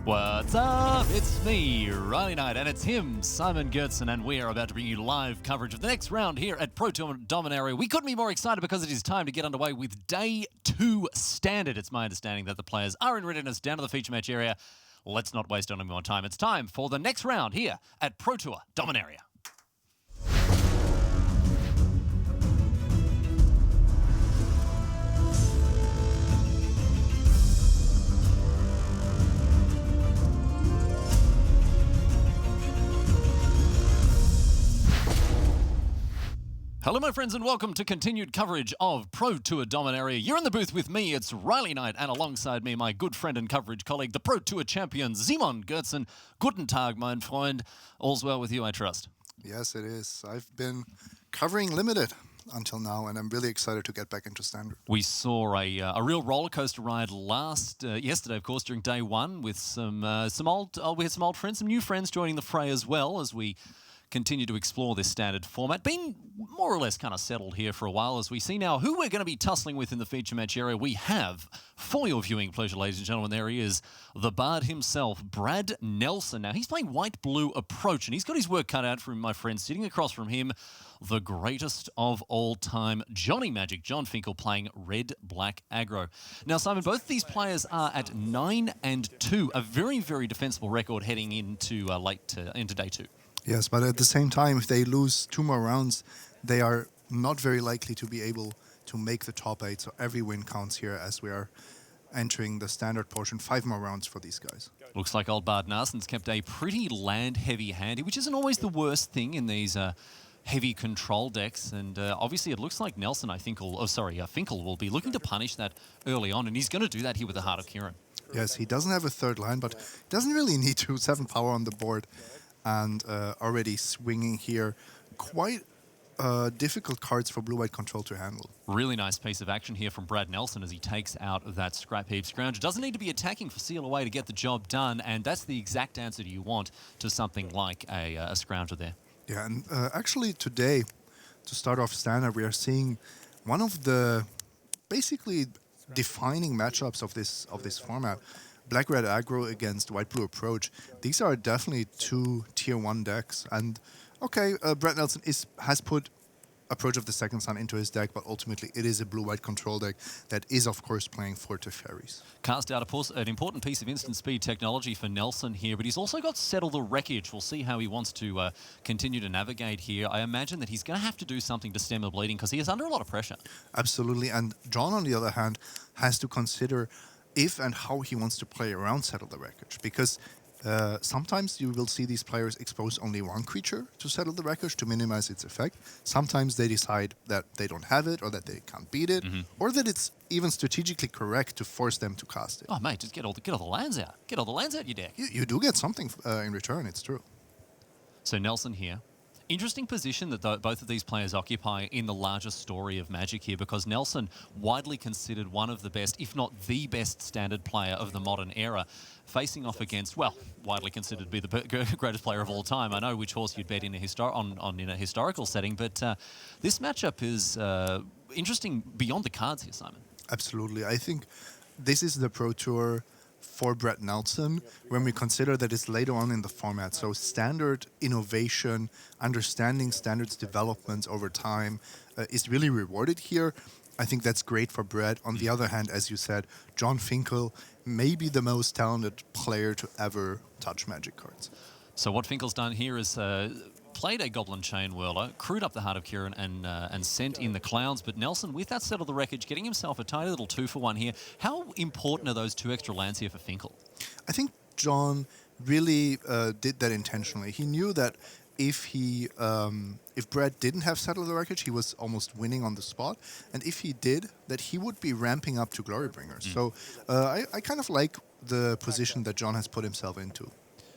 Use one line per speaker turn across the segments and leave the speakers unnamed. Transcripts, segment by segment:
What's up? It's me, Riley Knight, and it's him, Simon Gertzen, and we are about to bring you live coverage of the next round here at Pro Tour Dominaria. We couldn't be more excited because it is time to get underway with Day 2 Standard. It's my understanding that the players are in readiness down to the feature match area. Let's not waste any more time. It's time for the next round here at Pro Tour Dominaria. Hello, my friends, and welcome to continued coverage of Pro Tour Dominaria. You're in the booth with me, it's Riley Knight, and alongside me, my good friend and coverage colleague, the Pro Tour champion, Simon Gertzen. Guten Tag, mein Freund. All's well with you, I trust.
Yes, it is. I've been covering Limited until now, and I'm really excited to get back into Standard.
We saw a real roller coaster ride yesterday, of course, during Day 1 with some old friends, some new friends joining the fray as well as we continue to explore this standard format. Been more or less kind of settled here for a while as we see now who we're going to be tussling with in the feature match area. We have, for your viewing pleasure, ladies and gentlemen, there he is, the Bard himself, Brad Nelson. Now, he's playing white-blue approach, and he's got his work cut out for him, my friend. Sitting across from him, the greatest of all time, Johnny Magic, John Finkel, playing red-black aggro. Now, Simon, both these players are at 9-2, a very, very defensible record heading into into Day 2.
Yes, but at the same time, if they lose 2 more rounds, they are not very likely to be able to make the top 8. So every win counts here as we are entering the standard portion. 5 more rounds for these guys.
Looks like old Bard Nelson's kept a pretty land-heavy hand, which isn't always the worst thing in these heavy control decks. And obviously it looks like Nelson, Finkel will be looking to punish that early on, and he's going to do that here with the Heart of Kiran.
Yes, he doesn't have a third line, but he doesn't really need to. 7 power on the board. And already swinging here quite difficult cards for blue-white control to handle.
Really nice piece of action here from Brad Nelson as he takes out that Scrap Heap Scrounger. Doesn't need to be attacking for seal away to get the job done, and that's the exact answer you want to something like a Scrounger there. Yeah,
and actually today, to start off Standard, we are seeing one of the basically defining matchups of this format. Black-red aggro against white-blue approach. These are definitely 2 tier 1 decks. And okay, Brad Nelson has put Approach of the Second Sun into his deck, but ultimately it is a blue-white control deck that is, of course, playing 4 Teferis.
Cast out an important piece of instant speed technology for Nelson here, but he's also got Settle the Wreckage. We'll see how he wants to continue to navigate here. I imagine that he's going to have to do something to stem the bleeding because he is under a lot of pressure.
Absolutely, and John, on the other hand, has to consider if and how he wants to play around Settle the Wreckage, because sometimes you will see these players expose only one creature to Settle the Wreckage to minimize its effect. Sometimes they decide that they don't have it or that they can't beat it, or that it's even strategically correct to force them to cast it.
Oh, mate, just get all the lands out. Get all the lands out your deck.
You do get something in return, it's true.
So Nelson here. Interesting position that both of these players occupy in the larger story of Magic here, because Nelson, widely considered one of the best, if not the best standard player of the modern era, facing off against, well, widely considered to be the greatest player of all time. I know which horse you'd bet in a historical setting, but this matchup is interesting beyond the cards here, Simon.
Absolutely. I think this is the Pro Tour for Brad Nelson when we consider that it's later on in the format. So standard innovation, understanding standards developments over time is really rewarded here. I think that's great for Brad. On the other hand, as you said, John Finkel may be the most talented player to ever touch Magic cards.
So what Finkel's done here is played a Goblin Chain Whirler, crewed up the Heart of Kiran, and sent in the Clowns. But Nelson, with that Settle the Wreckage, getting himself a tiny little 2-for-1 here. How important are those 2 extra lands here for Finkel?
I think John really did that intentionally. He knew that if Brad didn't have Settle the Wreckage, he was almost winning on the spot. And if he did, that he would be ramping up to Glorybringer. So I kind of like the position that John has put himself into.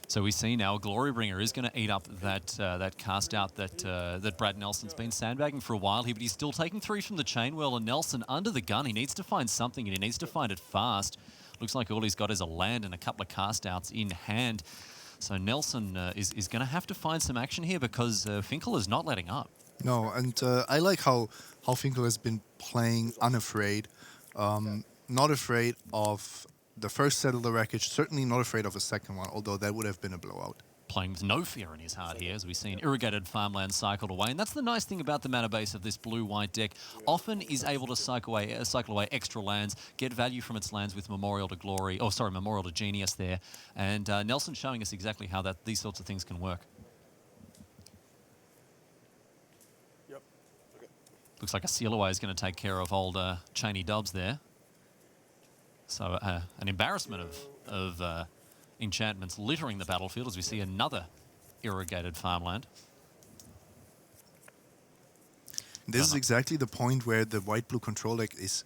So we see now Glorybringer is going to eat up that cast out that Brad Nelson's been sandbagging for a while here, but he's still taking 3 from the chain whirl, and Nelson under the gun. He needs to find something, and he needs to find it fast. Looks like all he's got is a land and a couple of cast outs in hand. So Nelson is going to have to find some action here because Finkel is not letting up.
No, and I like how Finkel has been playing unafraid, not afraid of the first settle the wreckage, certainly not afraid of a second one, although that would have been a blowout.
Playing with no fear in his heart here, as we see an irrigated farmland cycled away. And that's the nice thing about the mana base of this blue-white deck. Often is able to cycle away extra lands, get value from its lands with Memorial to Glory, Memorial to Genius there. And Nelson showing us exactly how these sorts of things can work.
Yep. Okay.
Looks like a seal away is going to take care of old Cheney Dubs there. So an embarrassment of enchantments littering the battlefield as we see another irrigated farmland.
This is exactly the point where the white-blue control deck is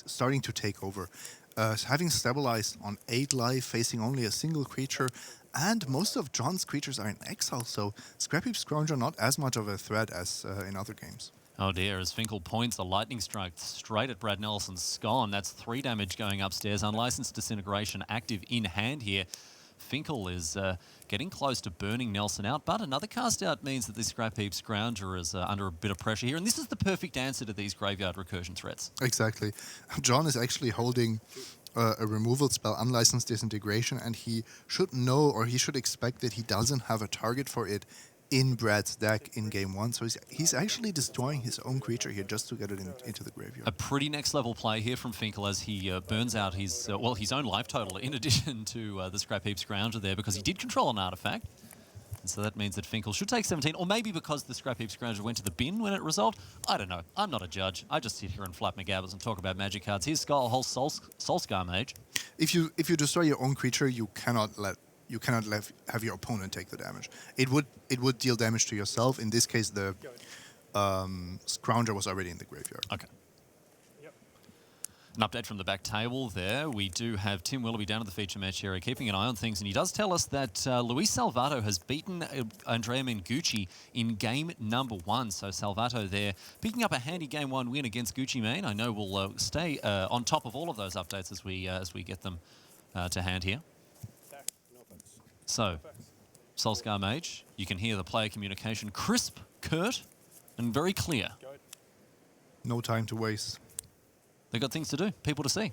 starting to take over. Having stabilized on 8 life, facing only a single creature, and most of John's creatures are in exile, so Scrap Heap Scrounger not as much of a threat as in other games.
Oh dear, as Finkel points a lightning strike straight at Brad Nelson's scone. That's 3 damage going upstairs. Unlicensed Disintegration active in hand here. Finkel is getting close to burning Nelson out, but another cast out means that this Scrap Heap Scrounger is under a bit of pressure here, and this is the perfect answer to these graveyard recursion threats.
Exactly. John is actually holding a removal spell, Unlicensed Disintegration, and he should know, or he should expect that he doesn't have a target for it in Brad's deck in game 1, so he's actually destroying his own creature here just to get it into the graveyard.
A pretty next level play here from Finkel as he burns out his own life total in addition to the Scrap Heap Scrounger there, because he did control an artifact. And so that means that Finkel should take 17, or maybe because the Scrap Heap Scrounger went to the bin when it resolved. I don't know. I'm not a judge. I just sit here and flap my gabbers and talk about magic cards. Here's Skull Soulscar Mage.
If you destroy your own creature, you cannot have your opponent take the damage. It would deal damage to yourself. In this case, the Scrounger was already in the graveyard.
Okay. Yep. An update from the back table there. We do have Tim Willoughby down at the feature match area keeping an eye on things, and he does tell us that Luis Salvato has beaten Andrea Mengucci in game number 1. So Salvato there picking up a handy game 1 win against Gucci Mane. I know we'll stay on top of all of those updates as we get them to hand here. So, Soulscar Mage, you can hear the player communication crisp, curt, and very clear.
No time to waste.
They've got things to do, people to see.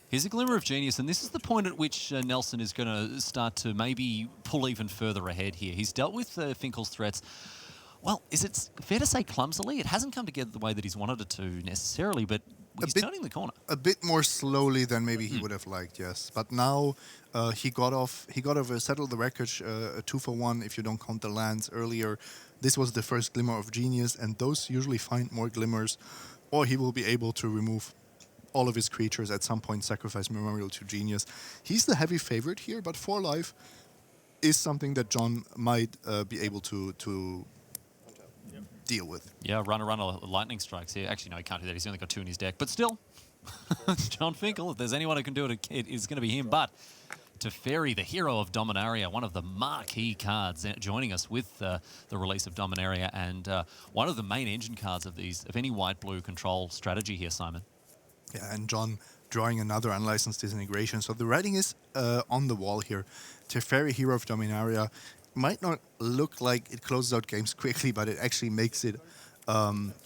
Here's a glimmer of genius, and this is the point at which Nelson is going to start to maybe pull even further ahead here. He's dealt with Finkel's threats. Well, is it fair to say clumsily? It hasn't come together the way that he's wanted it to necessarily, but he's turning the corner.
A bit more slowly than maybe he would have liked, yes. But now he got off a Settle the Wreckage, a 2-for-1 if you don't count the lands earlier. This was the first glimmer of genius, and those usually find more glimmers, or he will be able to remove all of his creatures at some point, sacrifice Memorial to Genius. He's the heavy favorite here, but 4 life is something that John might be able to deal with.
Yeah, run lightning strikes here. Actually, no, he can't do that. He's only got 2 in his deck. But still, John Finkel, if there's anyone who can do it, it is going to be him. But Teferi, the hero of Dominaria, one of the marquee cards, joining us with the release of Dominaria, and one of the main engine cards of any white-blue control strategy here, Simon.
Yeah, and John drawing another Unlicensed Disintegration. So the writing is on the wall here. Teferi, hero of Dominaria, might not look like it closes out games quickly, but it actually makes it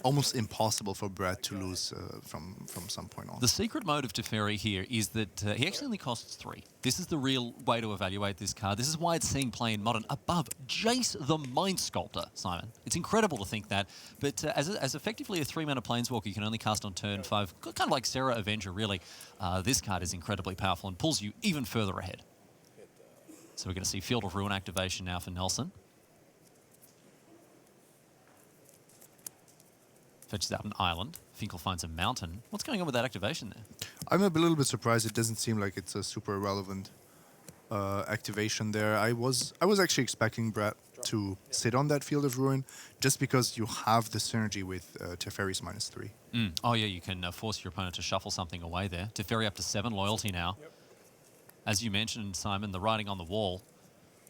almost impossible for Brad to lose from some point on.
The secret mode of Teferi here is that he actually only costs 3. This is the real way to evaluate this card. This is why it's seeing play in Modern above Jace the Mind Sculptor, Simon. It's incredible to think that, but as effectively a 3-mana Planeswalker you can only cast on turn 5, kind of like Serra Avenger, really. This card is incredibly powerful and pulls you even further ahead. So we're going to see Field of Ruin activation now for Nelson. Fetches out an island. Finkel finds a mountain. What's going on with that activation there?
I'm a little bit surprised. It doesn't seem like it's a super relevant activation there. I was actually expecting Brad to sit on that Field of Ruin just because you have the synergy with Teferi's -3.
Oh yeah, you can force your opponent to shuffle something away there. Teferi up to 7 loyalty now. Yep. As you mentioned, Simon, the writing on the wall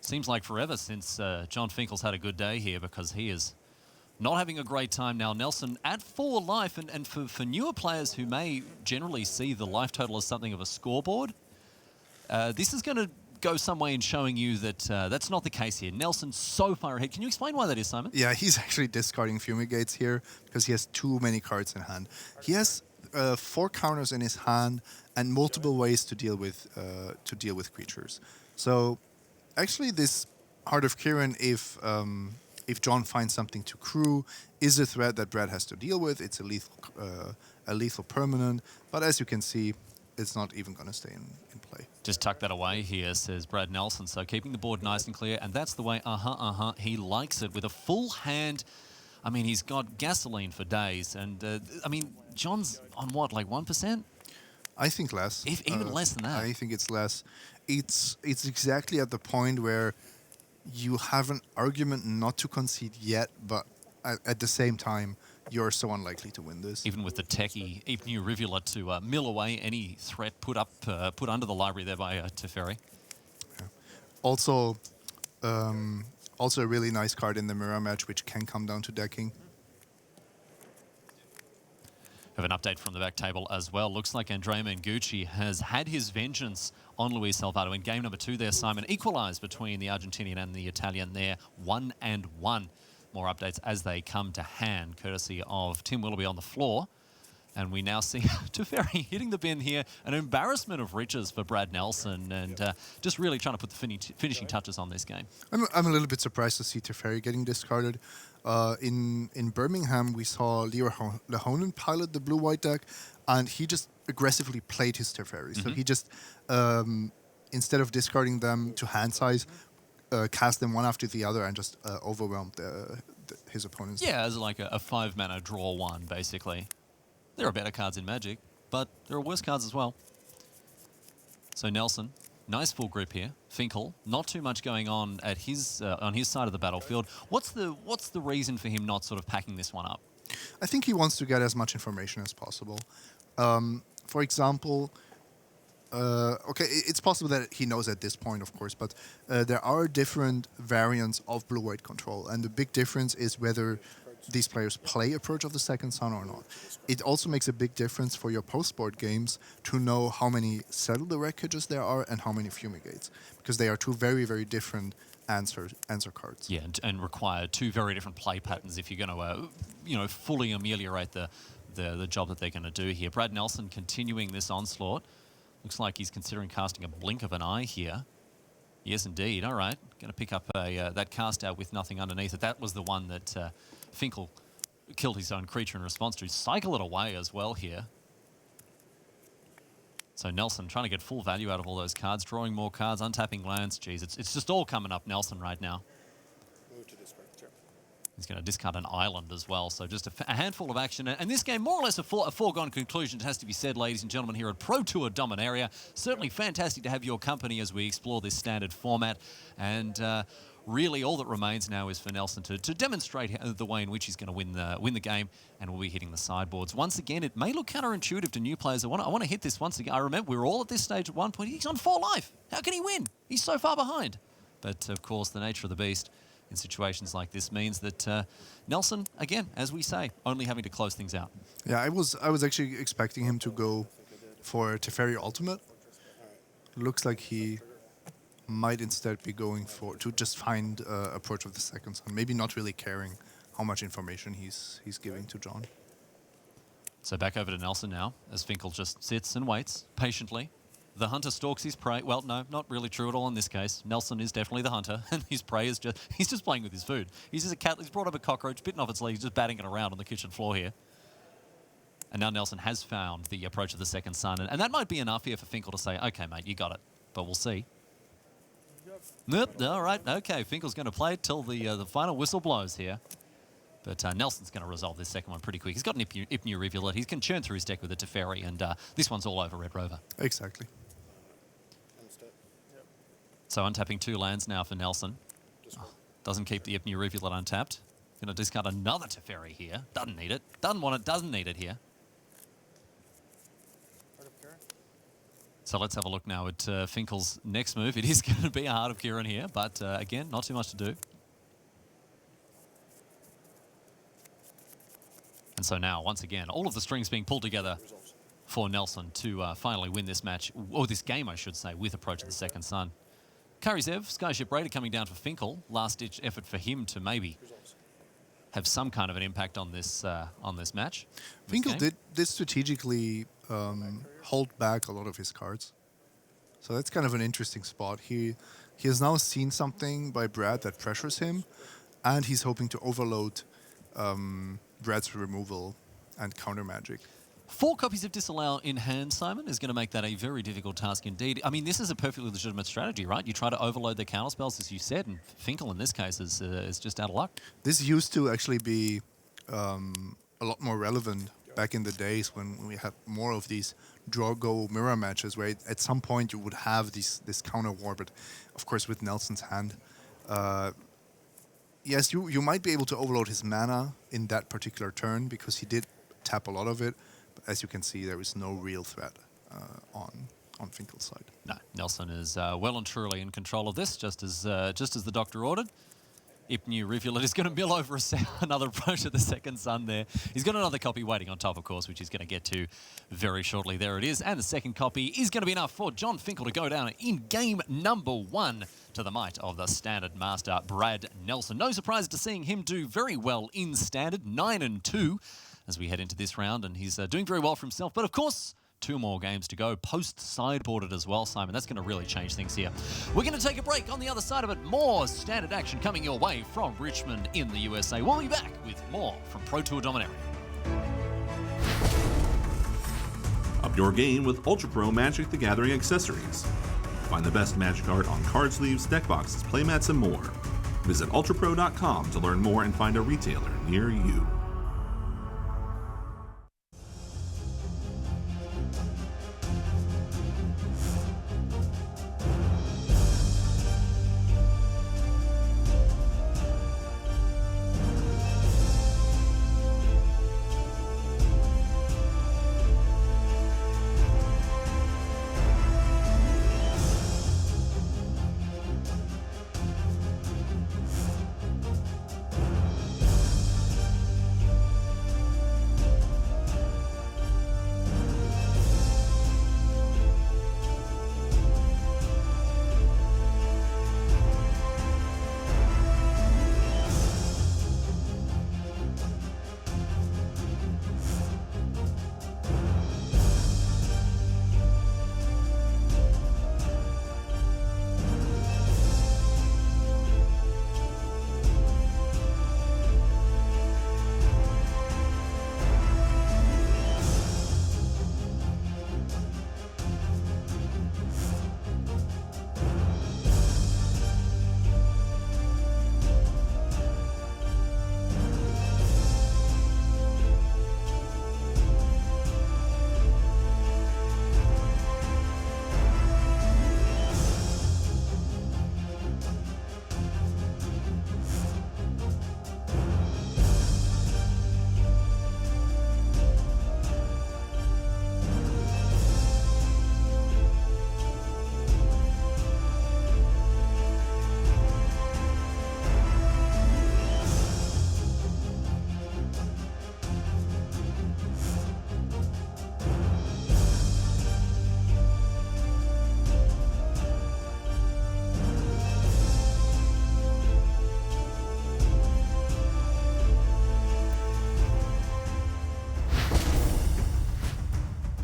seems like forever since John Finkel's had a good day here, because he is not having a great time now. Nelson at 4 life, and for newer players who may generally see the life total as something of a scoreboard, this is going to go some way in showing you that that's not the case here. Nelson's so far ahead. Can you explain why that is, Simon?
Yeah, he's actually discarding Fumigates here because he has too many cards in hand. He has 4 counters in his hand and multiple ways to deal with creatures. So actually, this Heart of Kiran, if John finds something to crew, is a threat that Brad has to deal with. It's a lethal permanent, but as you can see, it's not even going to stay in play.
Just tuck that away here, says Brad Nelson. So keeping the board nice and clear, and that's the way, he likes it with a full hand. I mean, he's got gasoline for days, and I mean, John's on what, like 1%?
I think less.
Even less than that.
I think it's less. It's exactly at the point where you have an argument not to concede yet, but at the same time, you're so unlikely to win this.
Even with the techie New Rivulet to mill away any threat put under the library there by Teferi.
Yeah. Also a really nice card in the mirror match, which can come down to decking.
Have an update from the back table as well. Looks like Andrea Mengucci has had his vengeance on Luis Salvato in game number 2 there, Simon. Equalised between the Argentinian and the Italian there, 1-1. More updates as they come to hand, courtesy of Tim Willoughby on the floor. And we now see Teferi hitting the bin here. An embarrassment of riches for Brad Nelson, and just really trying to put the finishing touches on this game.
I'm a little bit surprised to see Teferi getting discarded. In Birmingham, we saw Leo Lehonen pilot the blue-white deck, and he just aggressively played his Teferi. So he just, instead of discarding them to hand size, cast them one after the other and just overwhelmed his opponents.
Yeah, as like a 5-mana draw one, basically. There are better cards in Magic, but there are worse cards as well. So Nelson, nice full grip here. Finkel, not too much going on at his side of the battlefield. What's the reason for him not sort of packing this one up?
I think he wants to get as much information as possible. For example, okay, it's possible that he knows at this point, of course, but there are different variants of blue-white control, and the big difference is whether these players play Approach of the Second Sun or not. It also makes a big difference for your post-board games to know how many Settle the Wreckages there are and how many Fumigates, because they are two very, very different answer cards.
Yeah, and require 2 very different play patterns if you're going to, fully ameliorate the job that they're going to do here. Brad Nelson continuing this onslaught. Looks like he's considering casting a Blink of an Eye here. Yes, indeed. All right. Going to pick up that cast out with nothing underneath it. That was the one that Finkel killed his own creature in response to. Cycle it away as well here. So Nelson trying to get full value out of all those cards, drawing more cards, untapping lands. Geez, it's just all coming up Nelson right now.
Move to discard. Sure.
He's going to discard an island as well. So just a handful of action. And this game, more or less a foregone conclusion, it has to be said, ladies and gentlemen, here at Pro Tour Dominaria. Certainly fantastic to have your company as we explore this standard format. And really all that remains now is for Nelson to demonstrate the way in which he's going to win the game, and we'll be hitting the sideboards. Once again, it may look counterintuitive to new players. I want to hit this once again. I remember we were all at this stage at one point. He's on 4 life. How can he win? He's so far behind. But, of course, the nature of the beast in situations like this means that Nelson, again, as we say, only having to close things out.
Yeah, I was actually expecting him to go for Teferi Ultimate. Looks like he might instead be going to just find Approach of the Second Sun, maybe not really caring how much information he's giving to John.
So back over to Nelson now, as Finkel just sits and waits patiently. The hunter stalks his prey. Well, no, not really true at all in this case. Nelson is definitely the hunter, and his prey is he's just playing with his food. He's just a cat. He's brought up a cockroach, bitten off its leg, just batting it around on the kitchen floor here. And now Nelson has found the Approach of the Second Sun, and that might be enough here for Finkel to say, okay, mate, you got it. But we'll see. Nope, all right, okay. Finkel's going to play it till the final whistle blows here. But Nelson's going to resolve this second one pretty quick. He's got an Ipnu Rivulet. He can churn through his deck with a Teferi, and this one's all over Red Rover.
Exactly.
So untapping 2 lands now for Nelson. Doesn't keep the Ipnu Rivulet untapped. Going to discard another Teferi here. Doesn't need it. Doesn't want it. Doesn't need it here. So let's have a look now at Finkel's next move. It is going to be a Heart of Kiran here, but again, not too much to do. And so now, once again, all of the strings being pulled together for Nelson to finally win this match, or this game, I should say, with Approach of the Second Sun. Karizev, Skyship Raider coming down for Finkel. Last-ditch effort for him to maybe have some kind of an impact on this match.
Finkel did strategically hold back a lot of his cards. So that's kind of an interesting spot. He has now seen something by Brad that pressures him, and he's hoping to overload Brad's removal and counter magic.
4 copies of Disallow in hand, Simon, is going to make that a very difficult task indeed. I mean, this is a perfectly legitimate strategy, right? You try to overload their counterspells, as you said, and Finkel in this case is just out of luck.
This used to actually be a lot more relevant back in the days when we had more of these draw-go mirror matches, where at some point you would have this counter war, but of course with Nelson's hand. Yes, you might be able to overload his mana in that particular turn because he did tap a lot of it. As you can see, there is no real threat on Finkel's side.
No, Nelson is well and truly in control of this, just as the doctor ordered. Ipnu Rivulet is going to mill over another approach of the second sun there. He's got another copy waiting on top, of course, which he's going to get to very shortly. There it is. And the second copy is going to be enough for John Finkel to go down in game number 1 to the might of the Standard Master, Brad Nelson. No surprise to seeing him do very well in Standard, 9-2. As we head into this round, and he's doing very well for himself. But of course, 2 more games to go, post-sideboarded as well, Simon. That's going to really change things here. We're going to take a break. On the other side of it, more Standard action coming your way from Richmond in the USA. We'll be back with more from Pro Tour Dominaria.
Up your game with Ultra Pro Magic the Gathering accessories. Find the best Magic art on card sleeves, deck boxes, playmats, and more. Visit ultrapro.com to learn more and find a retailer near you.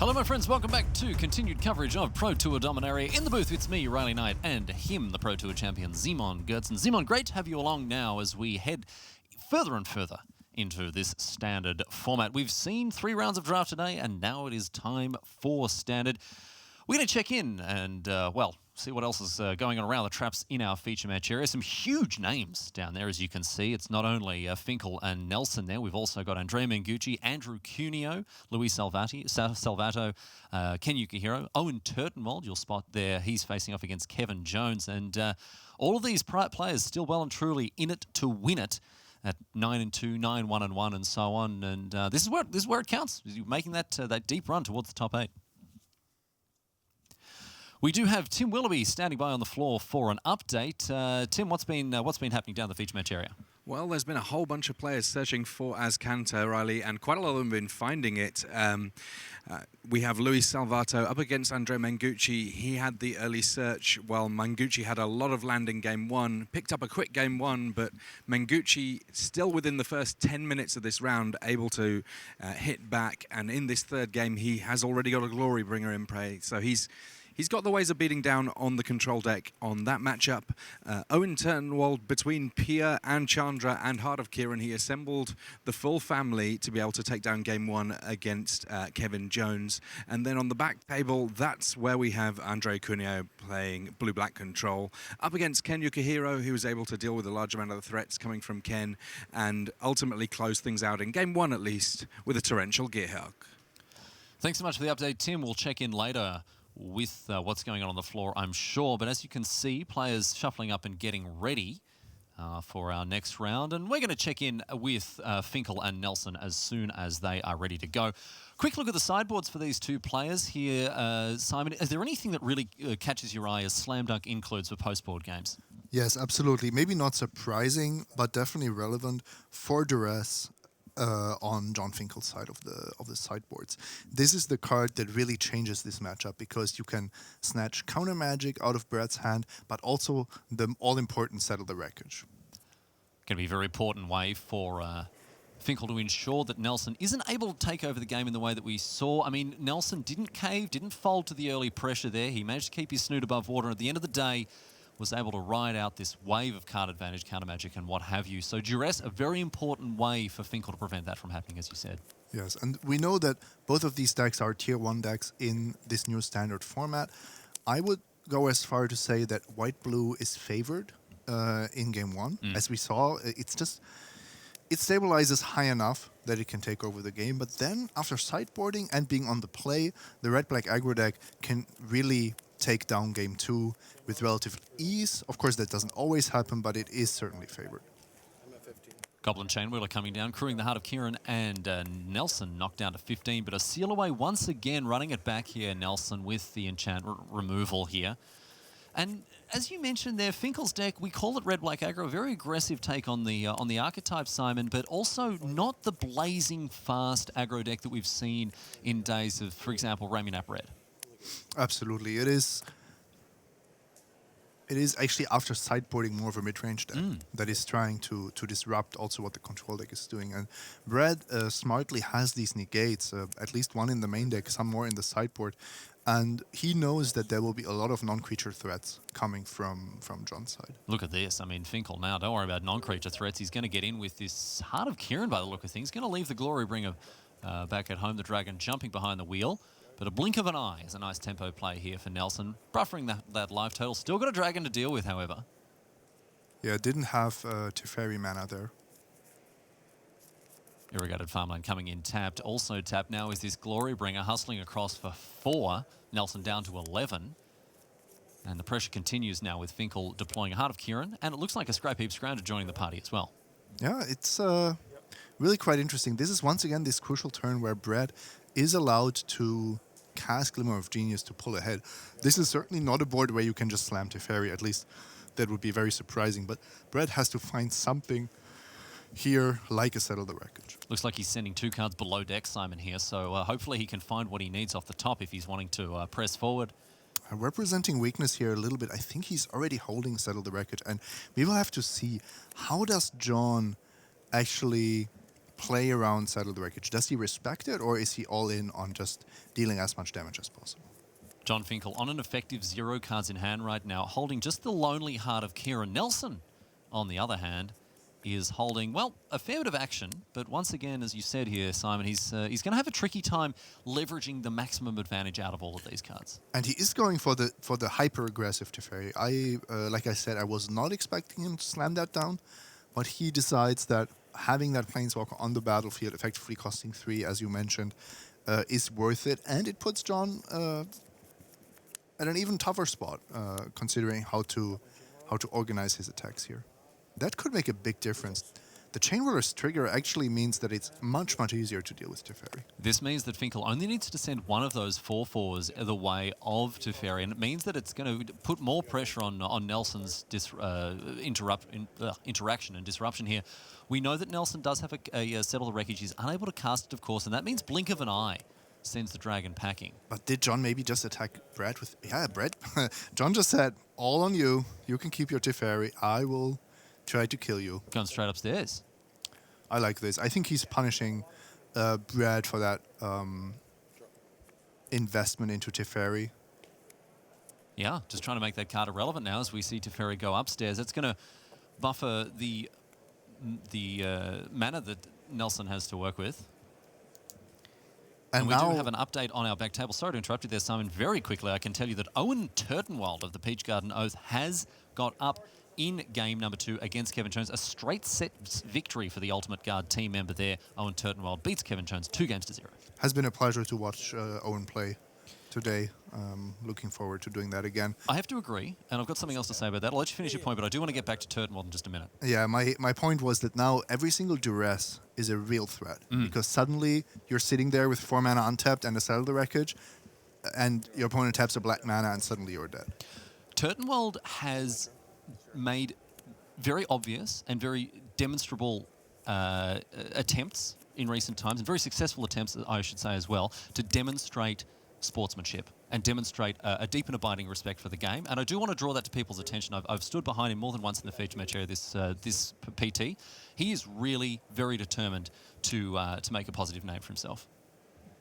Hello, my friends. Welcome back to continued coverage of Pro Tour Dominaria. In the booth, it's me, Riley Knight, and him, the Pro Tour champion, Simon Gertzen. Simon, great to have you along now as we head further and further into this Standard format. We've seen 3 rounds of draft today, and now it is time for Standard. We're going to check in and, well, see what else is going on around the traps in our feature match area. Some huge names down there, as you can see. It's not only Finkel and Nelson there. We've also got Andrea Mengucci, Andrew Cuneo, Luis Salvato, Ken Yukihiro, Owen Turtenwald, you'll spot there. He's facing off against Kevin Jones. And all of these players still well and truly in it to win it at 9-2, 9-1-1, and so on. And this is where it counts. You're making that deep run towards the top 8. We do have Tim Willoughby standing by on the floor for an update. Tim, what's been happening down the feature match area?
Well, there's been a whole bunch of players searching for Azcanta, Riley, and quite a lot of them have been finding it. We have Luis Salvato up against Andre Mengucci. He had the early search, while Mengucci had a lot of land in game one, picked up a quick game one, but Mengucci still within the first 10 minutes of this round able to hit back, and in this third game he has already got a Glory Bringer in play, so he's got the ways of beating down on the control deck on that matchup. Owen Turnwald, between Pia and Chandra and Heart of Kieran, he assembled the full family to be able to take down game one against Kevin Jones. And then on the back table, that's where we have Andre Cuneo playing blue-black control up against Ken Yukihiro, who was able to deal with a large amount of the threats coming from Ken and ultimately close things out in game one, at least, with a torrential Gearhawk.
Thanks so much for the update, Tim. We'll check in later with what's going on the floor, I'm sure. But as you can see, players shuffling up and getting ready for our next round. And we're going to check in with Finkel and Nelson as soon as they are ready to go. Quick look at the sideboards for these two players here. Simon, is there anything that really catches your eye as Slam Dunk includes for post-board games?
Yes, absolutely. Maybe not surprising, but definitely relevant for duress. On John Finkel's side of the sideboards. This is the card that really changes this matchup because you can snatch counter magic out of Brad's hand, but also the all-important Settle the Wreckage.
Going to be a very important way for Finkel to ensure that Nelson isn't able to take over the game in the way that we saw. I mean, Nelson didn't cave, didn't fold to the early pressure there. He managed to keep his snoot above water, and at the end of the day, was able to ride out this wave of card advantage, counter magic, and what have you. So duress, a very important way for Finkel to prevent that from happening, as you said.
Yes, and we know that both of these decks are tier 1 decks in this new standard format. I would go as far to say that white-blue is favored in game 1. As we saw, it stabilizes high enough that it can take over the game, but then after sideboarding and being on the play, the red-black aggro deck can really take down game 2 with relative ease. Of course, that doesn't always happen, but it is certainly favored.
I'm at 15.
Goblin Chainwheeler coming down, crewing the Heart of Kieran, and Nelson knocked down to 15, but a seal away once again, running it back here, Nelson, with the enchant removal here. And as you mentioned there, Finkel's deck, we call it red-black aggro, a very aggressive take on the archetype, Simon, but also not the blazing fast aggro deck that we've seen in days of, for example, Ramunap Red.
Absolutely. It is actually after sideboarding more of a mid-range deck that is trying to disrupt also what the control deck is doing. And Brad smartly has these negates, at least one in the main deck, some more in the sideboard. And he knows that there will be a lot of non-creature threats coming from John's side.
Look at this. I mean, Finkel now, don't worry about non-creature threats. He's going to get in with this Heart of Kieran by the look of things. Going to leave the Glory Bringer back at home. The Dragon jumping behind the wheel. But a blink of an eye is a nice tempo play here for Nelson. Buffering that life total. Still got a Dragon to deal with, however.
Yeah, didn't have Teferi mana there.
Irrigated Farmland coming in tapped. Also tapped now is this Glory Bringer hustling across for 4. Nelson down to 11. And the pressure continues now with Finkel deploying a Heart of Kieran. And it looks like a Scrap Heap Scrounger joining the party as well.
Yeah, it's really quite interesting. This is once again this crucial turn where Brad is allowed to cast Glimmer of Genius to pull ahead. This is certainly not a board where you can just slam Teferi, at least that would be very surprising. But Brad has to find something here like a Settle the Wreckage.
Looks like he's sending 2 cards below deck, Simon, here. So hopefully he can find what he needs off the top if he's wanting to press forward.
Representing weakness here a little bit, I think he's already holding Settle the Wreckage. And we will have to see, how does John actually play around Settle the Wreckage? Does he respect it, or is he all in on just dealing as much damage as possible?
John Finkel on an effective 0 cards in hand right now, holding just the lonely Heart of Kieran. Nelson, on the other hand, is holding, well, a fair bit of action, but once again, as you said here, Simon, he's going to have a tricky time leveraging the maximum advantage out of all of these cards.
And he is going for the hyper-aggressive Teferi. Like I said, I was not expecting him to slam that down, but he decides that having that Planeswalker on the battlefield, effectively costing 3, as you mentioned, is worth it. And it puts John at an even tougher spot, considering how to organize his attacks here. That could make a big difference. the Chain Whirler's trigger actually means that it's much, much easier to deal with Teferi.
This means that Finkel only needs to send one of those 4/4s the way of Teferi, and it means that it's going to put more pressure on Nelson's interaction and disruption here. We know that Nelson does have a Settle the Wreckage. He's unable to cast it, of course, and that means blink of an eye sends the dragon packing.
But did John maybe just attack Brad with... Yeah, Brad. John just said, all on you. You can keep your Teferi. I will try to kill you.
Going straight upstairs.
I like this. I think he's punishing Brad for that investment into Teferi.
Yeah, just trying to make that card irrelevant now as we see Teferi go upstairs. That's going to buffer the mana that Nelson has to work with. And we do have an update on our back table. Sorry to interrupt you there, Simon. Very quickly, I can tell you that Owen Turtenwald of the Peach Garden Oath has got up in game number 2 against Kevin Jones. A straight set victory for the Ultimate Guard team member there. Owen Turtenwald beats Kevin Jones 2-0.
Has been a pleasure to watch Owen play today. Looking forward to doing that again.
I have to agree, and I've got something else to say about that. I'll let you finish your point, but I do want to get back to Turtenwald in just a minute.
Yeah, my point was that now every single duress is a real threat because suddenly you're sitting there with 4 mana untapped and a Settle the Wreckage, and your opponent taps a black mana and suddenly you're dead.
Turtenwald has made very obvious and very demonstrable attempts in recent times, and very successful attempts, I should say as well, to demonstrate sportsmanship and demonstrate a deep and abiding respect for the game. And I do want to draw that to people's attention. I've stood behind him more than once in the feature match area this PT. He is really very determined to make a positive name for himself.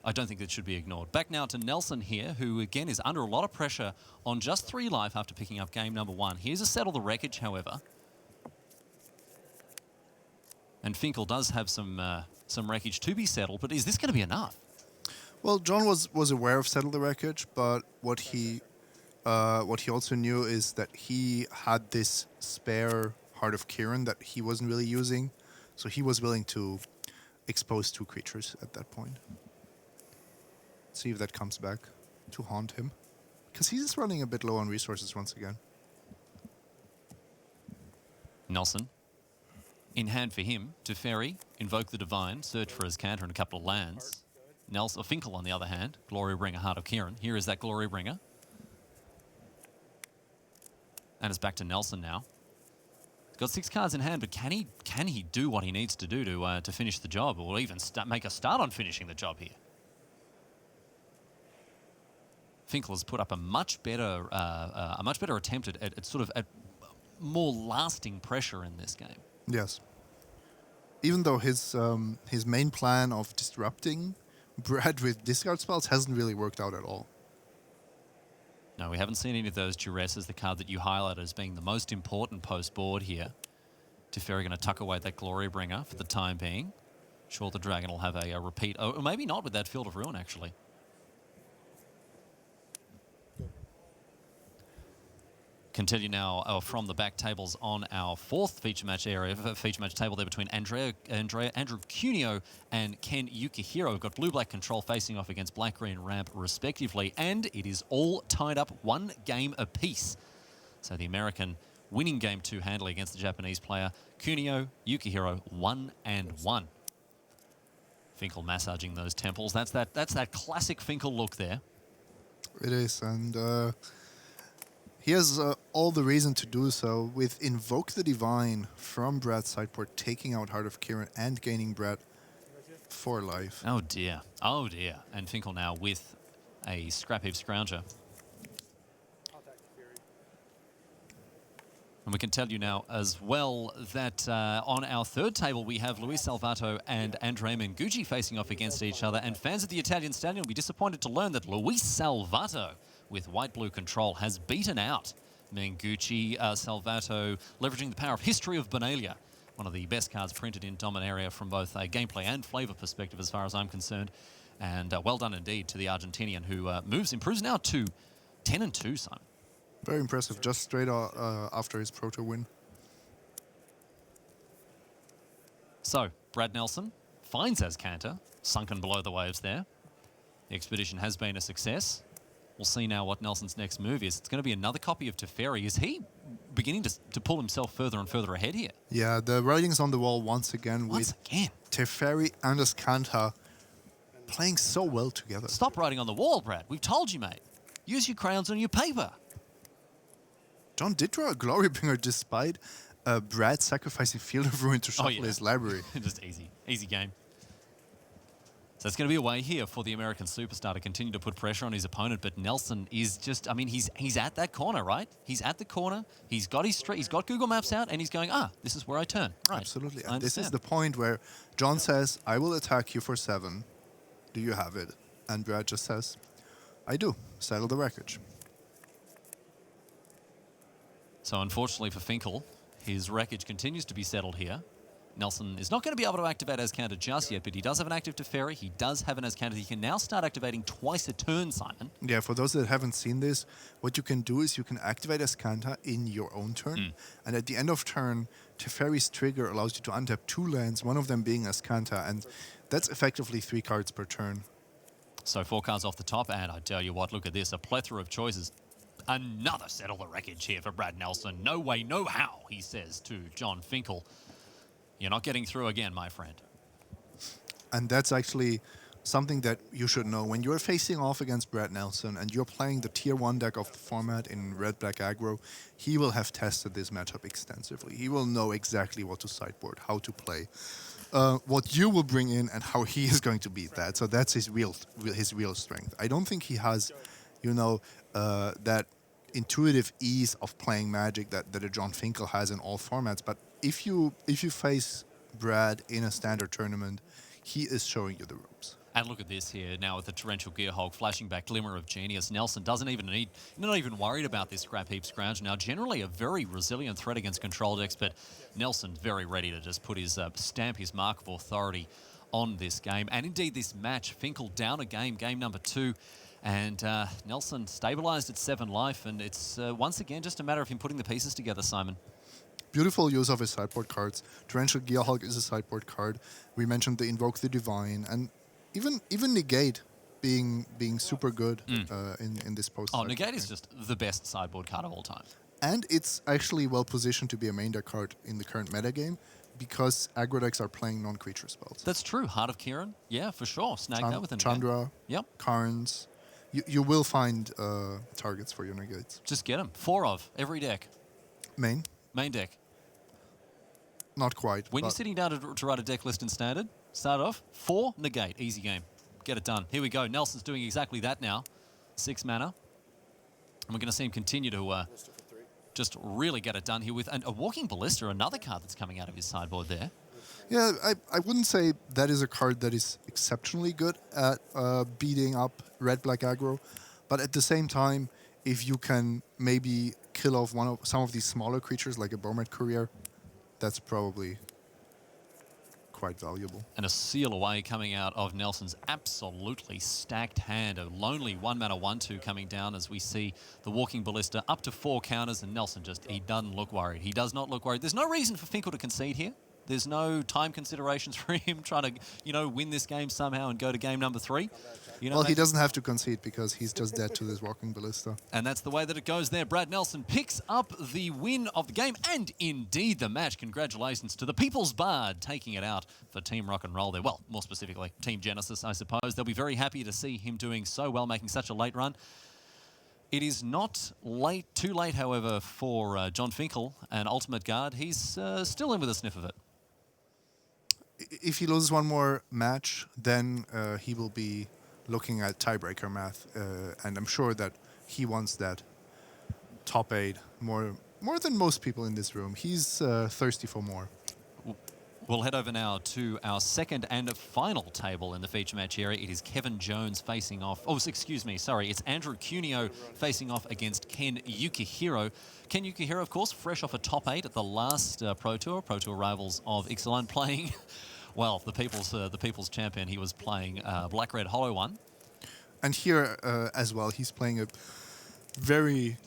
I don't think that should be ignored. Back now to Nelson here, who again is under a lot of pressure on just 3 life after picking up game number 1. Here's a Settle the Wreckage, however. And Finkel does have some wreckage to be settled, but is this going to be enough?
Well, John was aware of Settle the Wreckage, but what he also knew is that he had this spare Heart of Kiran that he wasn't really using, so he was willing to expose 2 creatures at that point. See if that comes back to haunt him, because he's just running a bit low on resources once again.
Nelson, in hand for him, Teferi, Invoke the Divine, search for his counter and a couple of lands. Finkel, on the other hand, Glory Bringer, Heart of Kiran. Here is that Glory Bringer. And it's back to Nelson now. He's got 6 cards in hand, but can he do what he needs to do to finish the job, or even make a start on finishing the job here? Finkel has put up a much better attempt at more lasting pressure in this game.
Yes. Even though his main plan of disrupting Brad with discard spells hasn't really worked out at all.
No, we haven't seen any of those duresses. The card that you highlighted as being the most important post-board here. Teferi going to tuck away that Glory Bringer for the time being. Sure, the Dragon will have a repeat. Oh, maybe not with that Field of Ruin, actually. Continue now from the back tables on our 4th feature match table there between Andrew Cuneo and Ken Yukihiro. We've got blue-black control facing off against black-green ramp respectively, and it is all tied up 1 game apiece. So the American winning game 2 handily against the Japanese player. Cuneo, Yukihiro, 1-1. Finkel massaging those temples. That's that classic Finkel look there.
It is, and he has all the reason to do so with Invoke the Divine from Brad's sideboard, taking out Heart of Kiran and gaining Brad 4 life.
Oh dear, oh dear. And Finkel now with a Scrap Heap Scrounger. And we can tell you now as well that on our 3rd table we have Luis Salvato and Andrea Mengucci facing off against each other, and fans of the Italian Stallion will be disappointed to learn that Luis Salvato with white-blue control has beaten out Mengucci. Salvato leveraging the power of History of Benalia, one of the best cards printed in Dominaria from both a gameplay and flavour perspective as far as I'm concerned. And well done indeed to the Argentinian who improves now to 10-2, Simon.
Very impressive, just straight after his Pro Tour win.
So, Brad Nelson finds Azcanta, sunken below the waves there. The expedition has been a success. We'll see now what Nelson's next move is. It's going to be another copy of Teferi. Is he beginning to pull himself further and further ahead here.
Yeah, the writing's on the wall once again
Once
with
again.
Teferi and Ascanta playing so well together.
Stop writing on the wall, Brad. We've told you, mate. Use your crayons on your paper.
John did draw a Glory Bringer despite Brad sacrificing Field of Ruin to shuffle his library.
Just easy. Easy game. So it's going to be a way here for the American superstar to continue to put pressure on his opponent, but Nelson is just, I mean, he's at that corner, right? He's at the corner. He's got he's got Google Maps out, and he's going, this is where I turn. Right.
Absolutely.
I
And this is
understand.
the point where John says, I will attack you for 7. Do you have it? And Brad just says, I do. Settle the wreckage.
So unfortunately for Finkel, his wreckage continues to be settled here. Nelson is not going to be able to activate Ascanta just yet, but he does have an active Teferi. He does have an Ascanta. He can now start activating twice a turn, Simon.
Yeah, for those that haven't seen this, what you can do is you can activate Ascanta in your own turn. And at the end of turn, Teferi's trigger allows you to untap 2 lands, one of them being Ascanta. And that's effectively 3 cards per turn.
So 4 cards off the top, and I tell you what, look at this, a plethora of choices. Another settle the wreckage here for Brad Nelson. No way, no how, he says to John Finkel. You're not getting through again, my friend.
And that's actually something that you should know. When you're facing off against Brad Nelson and you're playing the Tier 1 deck of the format in red-black aggro, he will have tested this matchup extensively. He will know exactly what to sideboard, how to play, what you will bring in, and how he is going to beat that. So that's his real strength. I don't think he has, that intuitive ease of playing Magic that a John Finkel has in all formats. But if you face Brad in a standard tournament, he is showing you the ropes.
And look at this here now with the Torrential Gearhulk flashing back Glimmer of Genius. Nelson doesn't even not even worried about this Scrap Heap Scrounge. Now, generally a very resilient threat against control decks, but Nelson's very ready to just put his stamp his mark of authority on this game. And indeed this match, Finkel down a game number 2. And Nelson stabilized at 7 life, and it's once again just a matter of him putting the pieces together, Simon.
Beautiful use of his sideboard cards. Torrential Gearhulk is a sideboard card. We mentioned the Invoke the Divine, and even Negate being super good in this post.
Oh, Negate is just the best sideboard card of all time.
And it's actually well positioned to be a main deck card in the current metagame because aggro decks are playing non-creature spells.
That's true. Heart of Kiran, yeah, for sure. Snag that with a Negate.
Chandra,
Yep.
Karns. You will find targets for your negates.
Just get them. 4 of every deck.
Main,
Deck.
not quite.
When you're
but
sitting down to write a deck list in Standard, start off 4 Negate, easy game. Get it done. Here we go. Nelson's doing exactly that now. 6 mana. And we're going to see him continue to just really get it done here with and a Walking Ballista, another card that's coming out of his sideboard there.
Yeah, I wouldn't say that is a card that is exceptionally good at beating up red-black aggro, but at the same time, if you can maybe kill off some of these smaller creatures like a Bomet Courier, that's probably quite valuable.
And a seal away coming out of Nelson's absolutely stacked hand. A lonely 1-mana 1/2 coming down as we see the Walking Ballista up to 4 counters, and Nelson he doesn't look worried. He does not look worried. There's no reason for Finkel to concede here. There's no time considerations for him trying to, win this game somehow and go to game number 3.
Well, he doesn't have to concede because he's just dead to this Walking Ballista.
And that's the way that it goes there. Brad Nelson picks up the win of the game and indeed the match. Congratulations to the People's Bard taking it out for Team Rock and Roll there. Well, more specifically, Team Genesis, I suppose. They'll be very happy to see him doing so well, making such a late run. It is not too late, however, for John Finkel, an Ultimate Guard. He's still in with a sniff of it.
If he loses one more match, then he will be looking at tiebreaker math, and I'm sure that he wants that top 8 more than most people in this room. He's thirsty for more.
We'll head over now to our second and final table in the feature match area. It is Kevin Jones facing off... Oh, excuse me, sorry. It's Andrew Cuneo facing off against Ken Yukihiro. Ken Yukihiro, of course, fresh off a top 8 at the last Pro Tour rivals of Ixalan, playing... Well, the people's champion. He was playing Black Red Hollow One.
And here as well, he's playing a very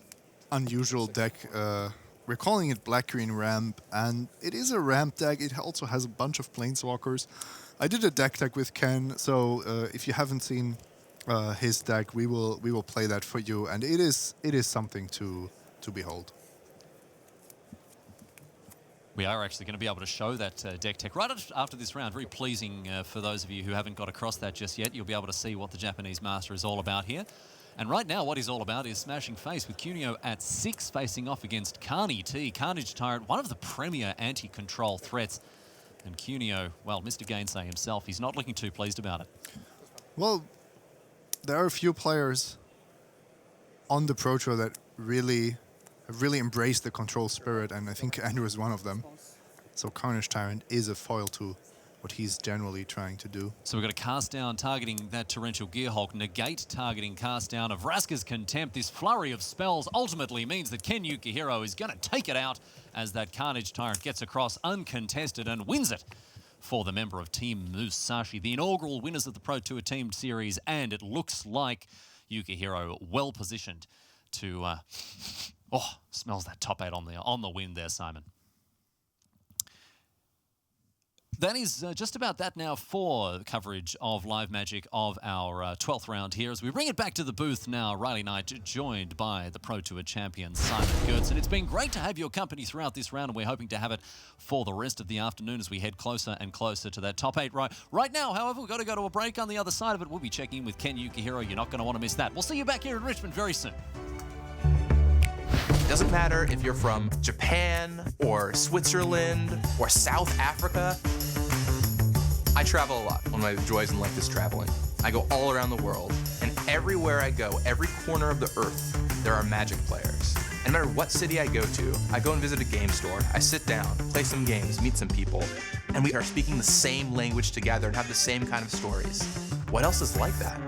unusual deck. We're calling it Black Green Ramp, and it is a ramp deck. It also has a bunch of planeswalkers. I did a deck tag with Ken, so if you haven't seen his deck, we will play that for you, and it is something to behold.
We are actually going to be able to show that deck tech right after this round. Very pleasing for those of you who haven't got across that just yet. You'll be able to see what the Japanese master is all about here. And right now, what he's all about is smashing face with Cuneo at 6, facing off against Carney T. Carnage Tyrant, one of the premier anti-control threats. And Cuneo, well, Mr. Gainsay himself, he's not looking too pleased about it.
Well, there are a few players on the Pro Tour that have really embraced the control spirit, and I think Andrew is one of them. So Carnage Tyrant is a foil to what he's generally trying to do.
So we've got a cast down targeting that Torrential Gearhulk, negate targeting cast down of Vraska's Contempt. This flurry of spells ultimately means that Ken Yukihiro is going to take it out as that Carnage Tyrant gets across uncontested and wins it for the member of Team Musashi, the inaugural winners of the Pro Tour Team Series, and it looks like Yukihiro well positioned to... oh, smells that top 8 on the win there, Simon. That is just about that now for coverage of Live Magic of our 12th round here. As we bring it back to the booth now, Riley Knight joined by the Pro Tour champion Simon Goetz. And it's been great to have your company throughout this round, and we're hoping to have it for the rest of the afternoon as we head closer and closer to that top 8. Right now, however, we've got to go to a break. On the other side of it, we'll be checking in with Ken Yukihiro. You're not going to want to miss that. We'll see you back here in Richmond very soon.
It doesn't matter if you're from Japan or Switzerland or South Africa. I travel a lot. One of my joys in life is traveling. I go all around the world, and everywhere I go, every corner of the earth, there are Magic players. And no matter what city I go to, I go and visit a game store, I sit down, play some games, meet some people, and we are speaking the same language together and have the same kind of stories. What else is like that?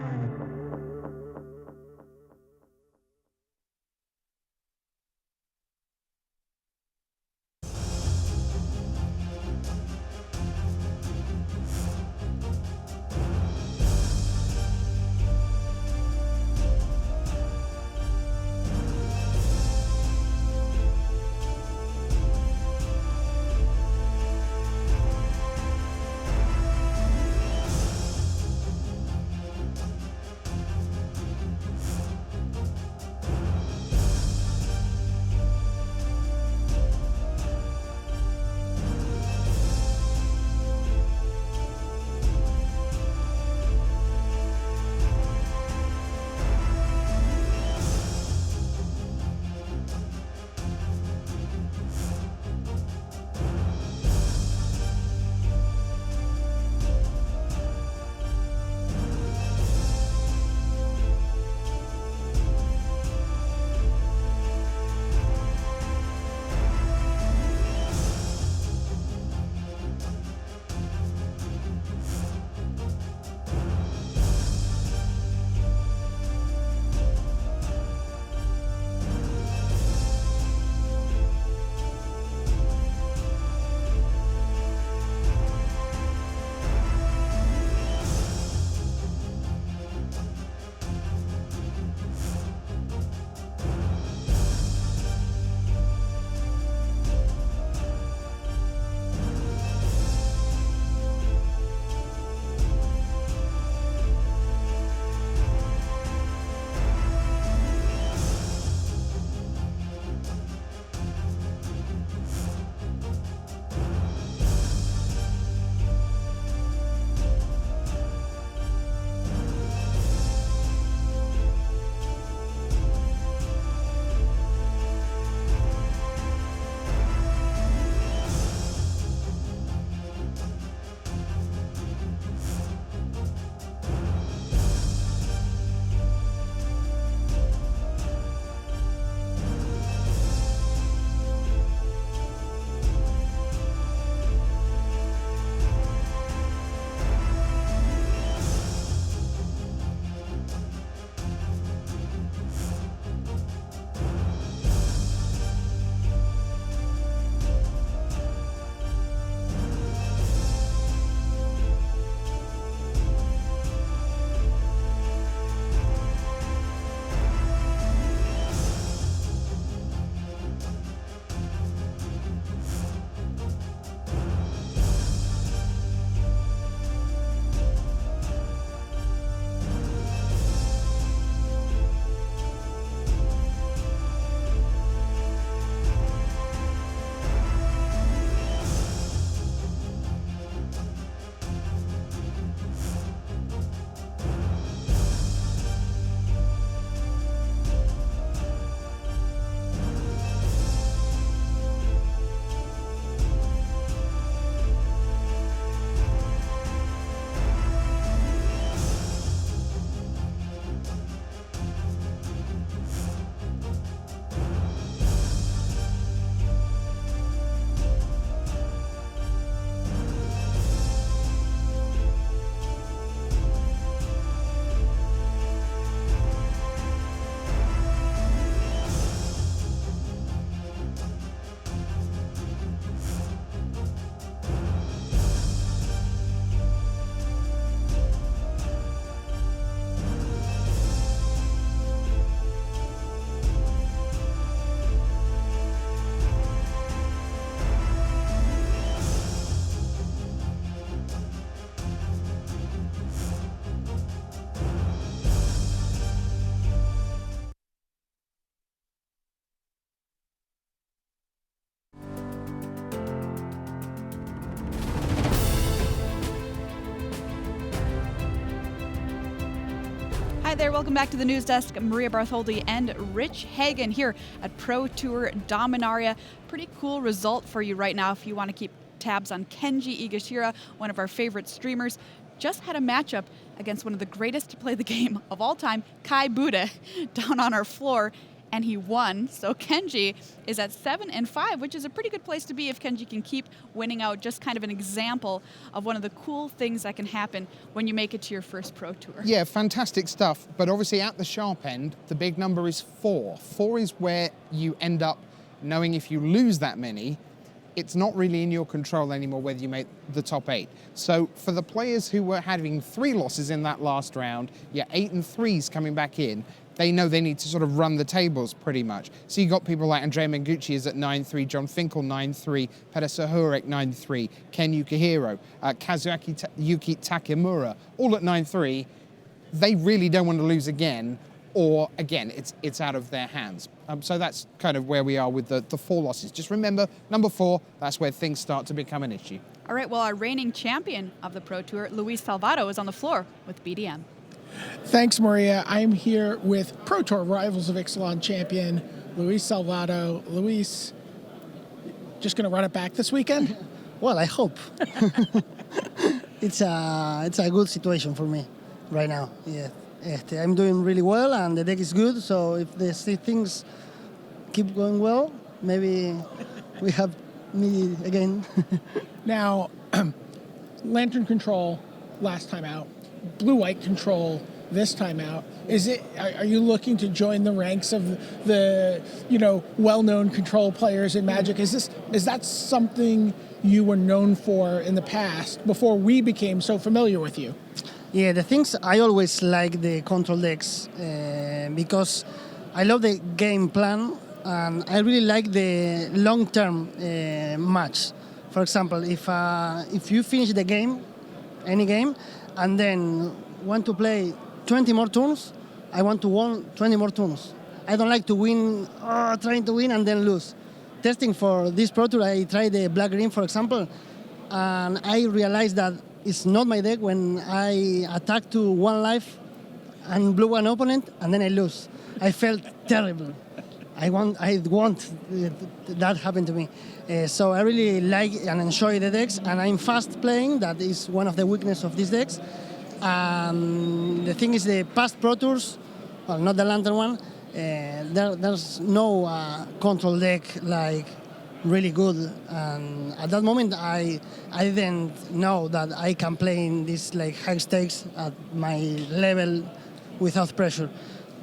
there, welcome back to the news desk. Maria Bartholdi and Rich Hagen here at Pro Tour Dominaria. Pretty cool result for you right now if you want to keep tabs on Kenji Igashira, one of our favorite streamers. Just had a matchup against one of the greatest to play the game of all time, Kai Bude, down on our floor, and he won. So Kenji is at 7-5, which is a pretty good place to be if Kenji can keep winning out. Just kind of an example of one of the cool things that can happen when you make it to your first Pro Tour.
Yeah, fantastic stuff. But obviously at the sharp end, the big number is 4. 4 is where you end up knowing if you lose that many, it's not really in your control anymore whether you make the top 8. So for the players who were having 3 losses in that last round, 8 and 3s coming back in, they know they need to sort of run the tables pretty much. So you got people like Andrea Mengucci is at 9-3, John Finkel 9-3, Peter Sahurek 9-3, Ken Yukihiro, Yuki Takemura, all at 9-3. They really don't want to lose again, or again, it's out of their hands. So that's kind of where we are with the 4 losses. Just remember, number 4, that's where things start to become an issue.
All right, well, our reigning champion of the Pro Tour, Luis Salvato, is on the floor with BDM.
Thanks, Maria. I'm here with Pro Tour Rivals of Ixalan champion, Luis Salvato. Luis, just going to run it back this weekend?
Well, I hope. It's a good situation for me right now. Yeah, I'm doing really well, and the deck is good. So if the things keep going well, maybe we have me again.
Now, Lantern Control last time out, Blue-White Control this time out. Are you looking to join the ranks of the well-known control players in Magic? Is that something you were known for in the past before we became so familiar with you?
Yeah, the things I always like the control decks because I love the game plan and I really like the long-term match. For example, if you finish the game, any game, and then want to play 20 more turns, I want to win 20 more turns. I don't like to win, trying to win and then lose. Testing for this Pro Tour, I tried the black-green, for example, and I realized that it's not my deck when I attack to 1 life and blue one opponent and then I lose. I felt terrible. I want that happen to me. So I really like and enjoy the decks, and I'm fast playing. That is one of the weaknesses of these decks. The thing is, the past Pro Tours, well, not the Lantern one, there's no control deck like really good. And at that moment, I didn't know that I can play in this like high stakes at my level without pressure.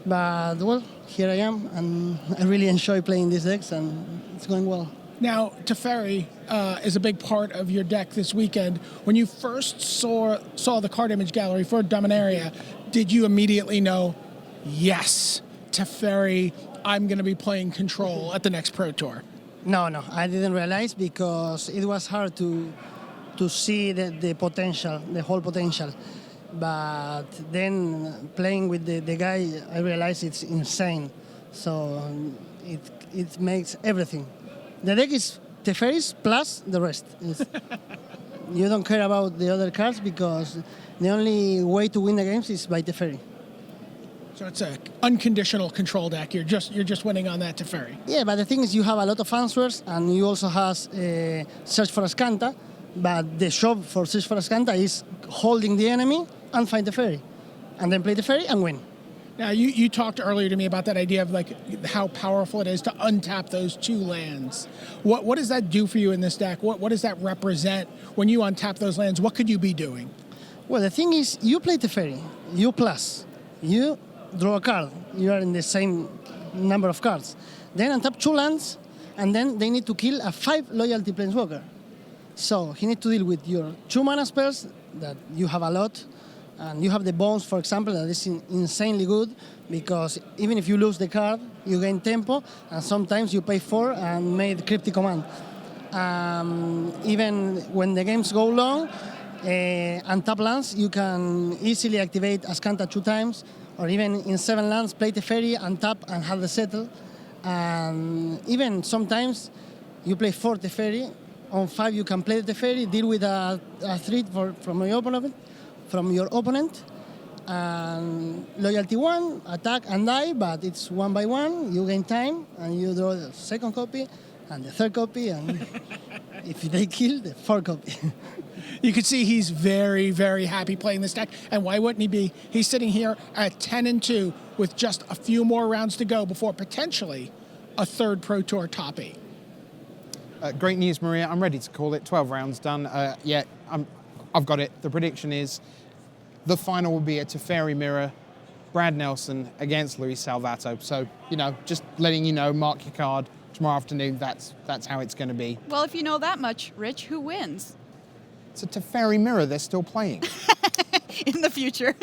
But well, here I am, and I really enjoy playing these decks, and it's going well.
Now, Teferi is a big part of your deck this weekend. When you first saw the card image gallery for Dominaria, did you immediately know, yes, Teferi, I'm going to be playing control at the next Pro Tour?
No, I didn't realize because it was hard to see the potential, the whole potential. But then playing with the guy, I realized it's insane. So it makes everything. The deck is Teferis plus the rest. You don't care about the other cards because the only way to win the games is by Teferi.
So it's an unconditional control deck. You're just winning on that Teferi.
Yeah, but the thing is you have a lot of answers, and you also have Search for Ascanta, but the job for Search for Ascanta is holding the enemy and find the Teferi, and then play the Teferi and win.
Now, you talked earlier to me about that idea of like how powerful it is to untap those 2 lands. What does that do for you in this deck? What does that represent when you untap those lands? What could you be doing?
Well, the thing is, you play Teferi, you plus, you draw a card. You are in the same number of cards. Then untap 2 lands, and then they need to kill a 5 loyalty planeswalker. So he needs to deal with your 2 mana spells that you have a lot. And you have the bones, for example, that is insanely good because even if you lose the card, you gain tempo, and sometimes you pay 4 and make Cryptic Command. Even when the games go long, untap lands, you can easily activate Ascanta 2 times, or even in 7 lands, play Teferi, untap, and have the settle. And even sometimes you play 4 Teferi, on 5 you can play the Teferi, deal with a threat from your opponent, And loyalty 1, attack and die, but it's 1 by 1. You gain time, and you draw the second copy, and the third copy, and if they kill, the fourth copy.
You can see he's very, very happy playing this deck, and why wouldn't he be? He's sitting here at 10-2 with just a few more rounds to go before potentially a third Pro Tour top 8.
Great news, Maria. I'm ready to call it. 12 rounds done. I've got it. The prediction is the final will be a Teferi Mirror, Brad Nelson against Luis Salvato. So, just letting you know, mark your card. Tomorrow afternoon, that's how it's going to be.
Well, if you know that much, Rich, who wins?
It's a Teferi Mirror. They're still playing.
In the future.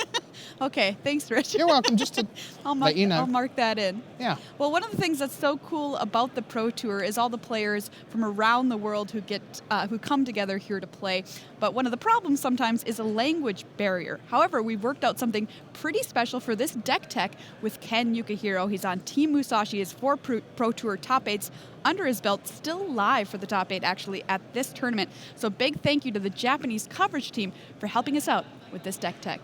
Okay, thanks, Rich.
You're welcome. Just to let you know.
I'll mark that in.
Yeah.
Well, one of the things that's so cool about the Pro Tour is all the players from around the world who come together here to play. But one of the problems sometimes is a language barrier. However, we've worked out something pretty special for this deck tech with Ken Yukihiro. He's on Team Musashi, his 4 Pro Tour top 8s under his belt, still live for the top 8 actually at this tournament. So big thank you to the Japanese coverage team for helping us out with this deck tech.